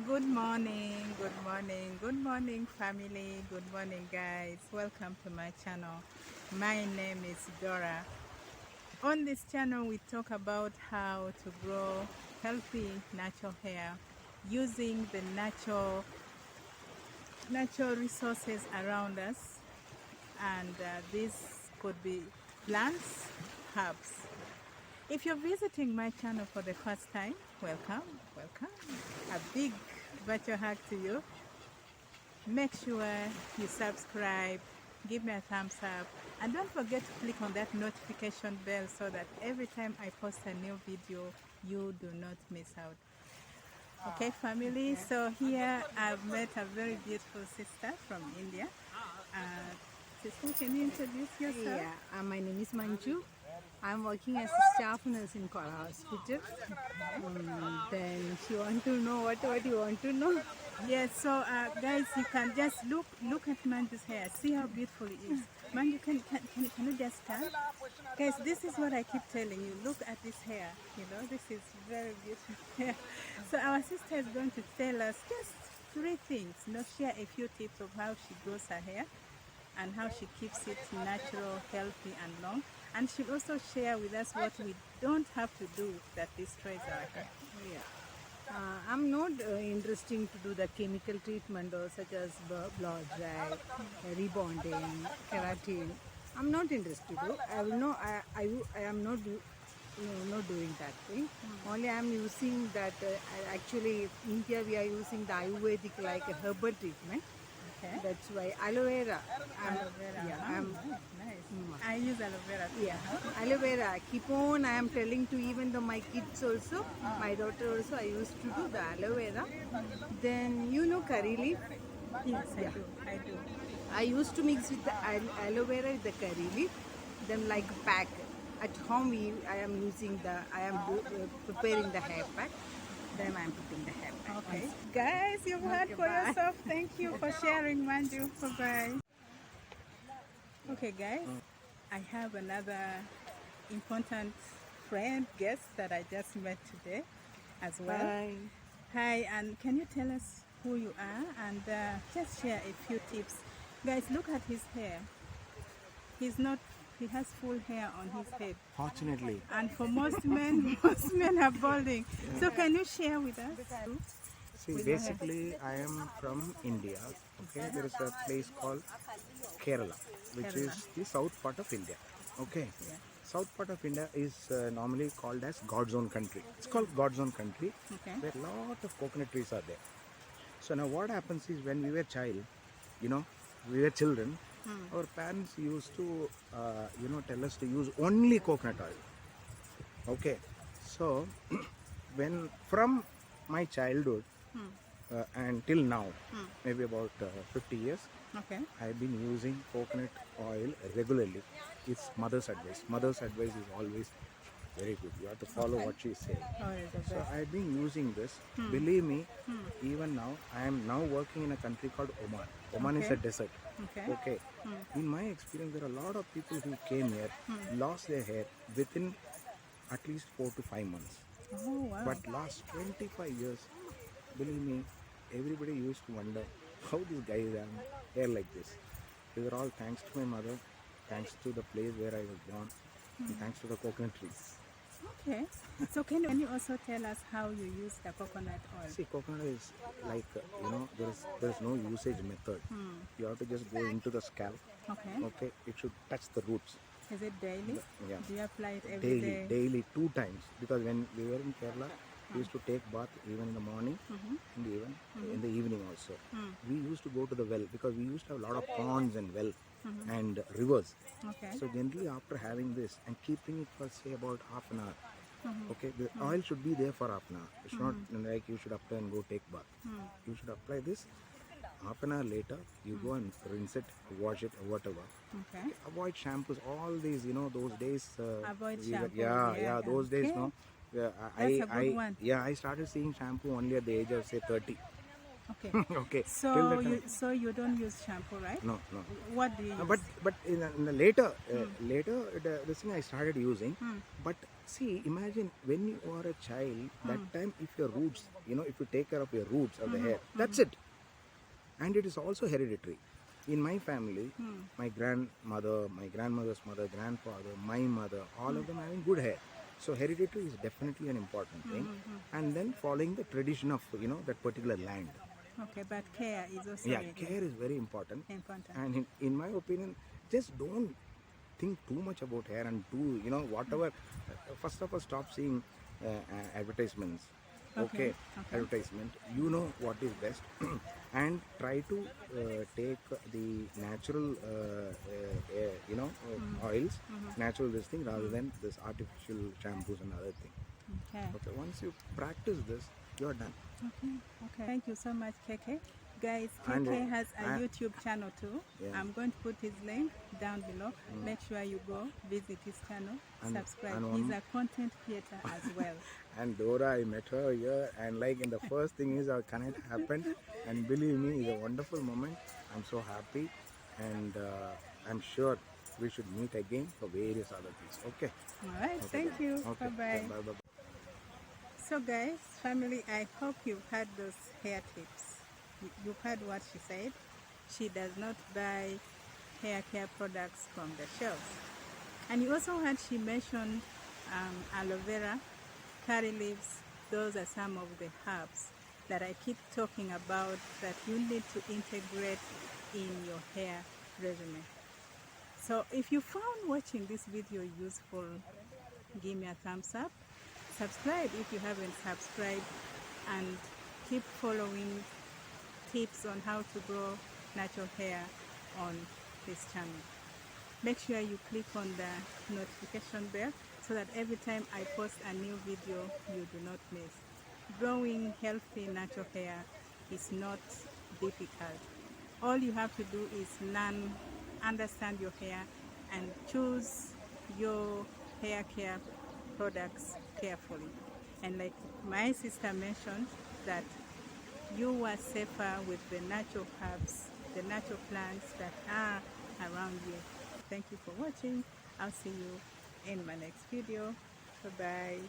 Good morning, good morning, good morning, family, good morning, guys. Welcome to my channel. My name is Dora. On this channel, we talk about how to grow healthy natural hair using the natural resources around us, and this could be plants, herbs. If you're visiting my channel for the first time, welcome, welcome. A big virtual hug to you. Make sure you subscribe, give me a thumbs up, and don't forget to click on that notification bell so that every time I post a new video, you do not miss out. Okay, family, so here I've met a very beautiful sister from India. Sister, can you introduce yourself? Yeah, my name is Manju. I'm working as a staff nurse in Kola Hospital. Then she want to know what you want to know. Yes, so guys, you can just look at Manju's hair. See how beautiful it is. Manju, can you just stand? Guys, this is what I keep telling you. Look at this hair. You know, this is very beautiful hair. So our sister is going to tell us just 3 things. You know, share a few tips of how she grows her hair and how she keeps it natural, healthy, and long. And she'll also share with us what we don't have to do that destroys our hair. Yeah. I'm not interested to do the chemical treatment or such as blow dry, rebonding, keratin. I'm not interested to. I will know. I am not not doing that thing. Only I am using that. Actually, in India we are using the Ayurvedic like a herbal treatment. Okay. That's why aloe vera. Aloe vera. Yeah, Nice. I use aloe vera too. Yeah, aloe vera. Keep on. I am telling to even though my kids also, my daughter also. I used to do the aloe vera. Then you know curry leaf. Yes, I do. I do. I used to mix with the aloe vera with the curry leaf. Then like pack. At home, I am using the. I am preparing the hair pack. Then I am putting the hair pack. Okay. Guys, you've heard for yourself. Thank you for sharing, Manju. Bye-bye. Okay, guys. I have another important friend, guest that I just met today as well. Bye. Hi, and can you tell us who you are and just share a few tips? Guys, look at his hair. He has full hair on his head. Fortunately. And for most men, most men are balding. So can you share with us? See, basically, I am from India. Okay, there is a place called Kerala, which is the south part of India. Okay, south part of India is normally called as God's own country. It's called God's own country. Okay. Where a lot of coconut trees are there. So now, what happens is when we were we were children. Our parents used to, tell us to use only coconut oil. Okay, so when from my childhood until now, maybe about 50 years, Okay. I've been using coconut oil regularly. It's mother's advice. Mother's advice is always very good. You have to follow what she says. Oh, it's the So best. I've been using this. Believe me, even now, I am now working in a country called Oman. Oman is a desert. Okay. Okay. In my experience, there are a lot of people who came here, lost their hair within at least 4 to 5 months. Oh, wow. But last 25 years, believe me, everybody used to wonder how these guys have hair like this. These are all thanks to my mother, thanks to the place where I was born, and thanks to the coconut trees. Okay. So can you also tell us how you use the coconut oil? See, coconut is like, there is no usage method. You have to just go into the scalp. Okay. Okay, it should touch the roots. Is it daily? Yeah. Do you apply it every day? Daily 2 times. Because when we were in Kerala, we used to take bath even in the morning and even in the evening also. We used to go to the well because we used to have a lot of ponds and well and rivers. Okay. So generally after having this and keeping it for say about half an hour, okay, the oil should be there for half an hour. It's not like you should apply and go take bath. You should apply this. Half an hour later, you go and rinse it, wash it, or whatever. Okay. Avoid shampoos. All these, those days. Avoid we were- shampoo. Yeah, those days, Okay. no. That's a good one. Yeah, I started seeing shampoo only at the age of say 30. Okay. Okay. Till So that time- you don't use shampoo, right? no. What do you use? But in the later this thing I started using, but See, imagine when you are a child, that time if your roots, if you take care of your roots of the hair, that's it. And it is also hereditary. In my family, my grandmother, my grandmother's mother, grandfather, my mother, all of them having good hair. So hereditary is definitely an important thing. And then following the tradition of, that particular land. Okay, but care is also Yeah, very care is very important. important. And in my opinion, just don't think too much about hair and do, whatever. First of all, stop seeing advertisements. Okay, advertisement. You know what is best, and try to take the natural, oils, natural this thing rather than this artificial shampoos and other thing. Okay. Okay, once you practice this, you're done. Okay. Thank you so much, KK. Guys, And, KK has a YouTube channel too. Yeah. I'm going to put his link down below. Make sure you go visit his channel, subscribe. and He's one- a content creator as well. And Dora, I met her here, and in the first thing is our connect happened, and believe me, it's a wonderful moment. I'm so happy, and I'm sure we should meet again for various other things. Okay. All right. Thank you. Okay. Bye-bye. Bye bye. So guys, family, I hope you've heard those hair tips. You've heard what she said. She does not buy hair care products from the shelves. And you also heard she mentioned aloe vera, curry leaves. Those are some of the herbs that I keep talking about that you need to integrate in your hair regimen. So if you found watching this video useful, give me a thumbs up. Subscribe if you haven't subscribed, and keep following tips on how to grow natural hair on this channel. Make sure you click on the notification bell so that every time I post a new video, you do not miss. Growing healthy natural hair is not difficult. All you have to do is learn, understand your hair, and choose your hair care products carefully. And like my sister mentioned, that you are safer with the natural herbs, the natural plants that are around you. Thank you for watching. I'll see you in my next video. Bye bye.